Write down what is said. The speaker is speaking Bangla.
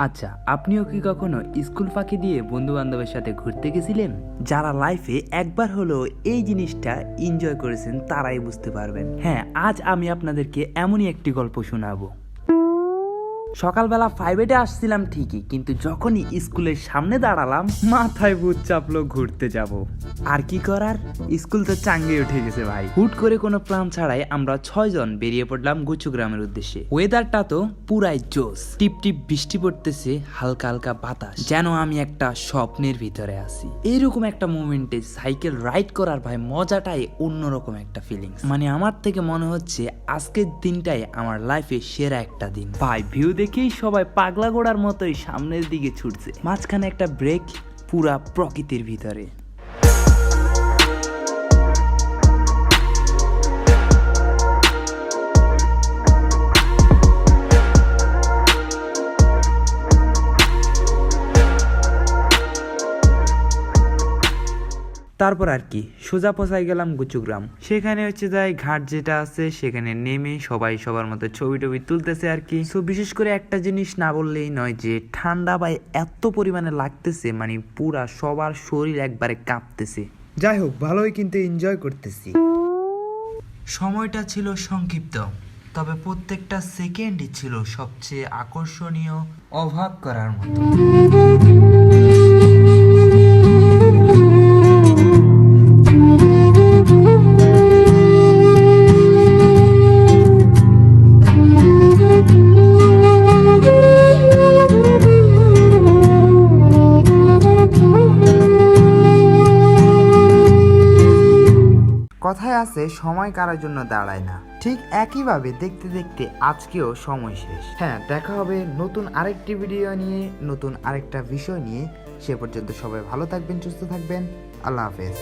আচ্ছা, আপনিও কি কখনো স্কুল ফাঁকি দিয়ে বন্ধু বান্ধবের সাথে ঘুরতে গেছিলেন? যারা লাইফে একবার হলেও এই জিনিসটা এনজয় করেছেন তারাই বুঝতে পারবেন। হ্যাঁ, আজ আমি আপনাদেরকে এমনই একটি গল্প শোনাবো। সকালবেলা 5 আসছিলাম ঠিকই, কিন্তু যখনই স্কুলের সামনে দাঁড়ালাম মাথায় ভূত চাপলো ঘুরতে যাব। আর কি করার, স্কুল তো চাঙ্গে উঠে গেছে ভাই। হুট করে কোনো প্ল্যান ছাড়াই আমরা 6 জন বেরিয়ে পড়লাম গুচু গ্রামের উদ্দেশ্যে। ওয়েদারটা তো পুরাই জোস, টিপ টিপ বৃষ্টি পড়তেছে, হালকা হালকা বাতাস, যেন আমি একটা স্বপ্নের ভিতরে আছি। এইরকম একটা মোমেন্টে সাইকেল রাইড করার ভাই মজাটাই অন্যরকম একটা ফিলিংস। মানে আমার থেকে মনে হচ্ছে আজকের দিনটাই আমার লাইফে সেরা একটা দিন ভাই। ভিউ দেখেই সবাই পাগলা ঘোড়ার মতোই সামনের দিকে ছুটছে, মাঝখানে একটা ব্রেক, পুরা প্রকৃতির ভিতরে। তারপর আর কি সোজা পৌঁছাই গেলাম গুচুগ্রাম। সেখানে হচ্ছে যাই ঘাট যেটা আছে সেখানে নেমে সবাই সবার মতো ছবি টবি তুলতেছে আর কি। সো বিশেষ করে একটা জিনিস না বললেই নয় যে ঠান্ডা ভাই এত পরিমাণে লাগতেছে, মানে পুরা সবার শরীর একবারে কাঁপতেছে। যাই হোক, ভালোই কিন্তু এনজয় করতেছি। সময়টা ছিল সংক্ষিপ্ত, তবে প্রত্যেকটা সেকেন্ডই ছিল সবচেয়ে আকর্ষণীয়, অবাক করার মতো। কথায় আছে সময় কারোর জন্য দাঁড়ায় না, ঠিক একইভাবে দেখতে দেখতে আজকেও সময় শেষ। হ্যাঁ, দেখা হবে নতুন আরেকটি ভিডিও নিয়ে, নতুন আরেকটা বিষয় নিয়ে। সে পর্যন্ত সবাই ভালো থাকবেন, সুস্থ থাকবেন। আল্লাহ হাফেজ।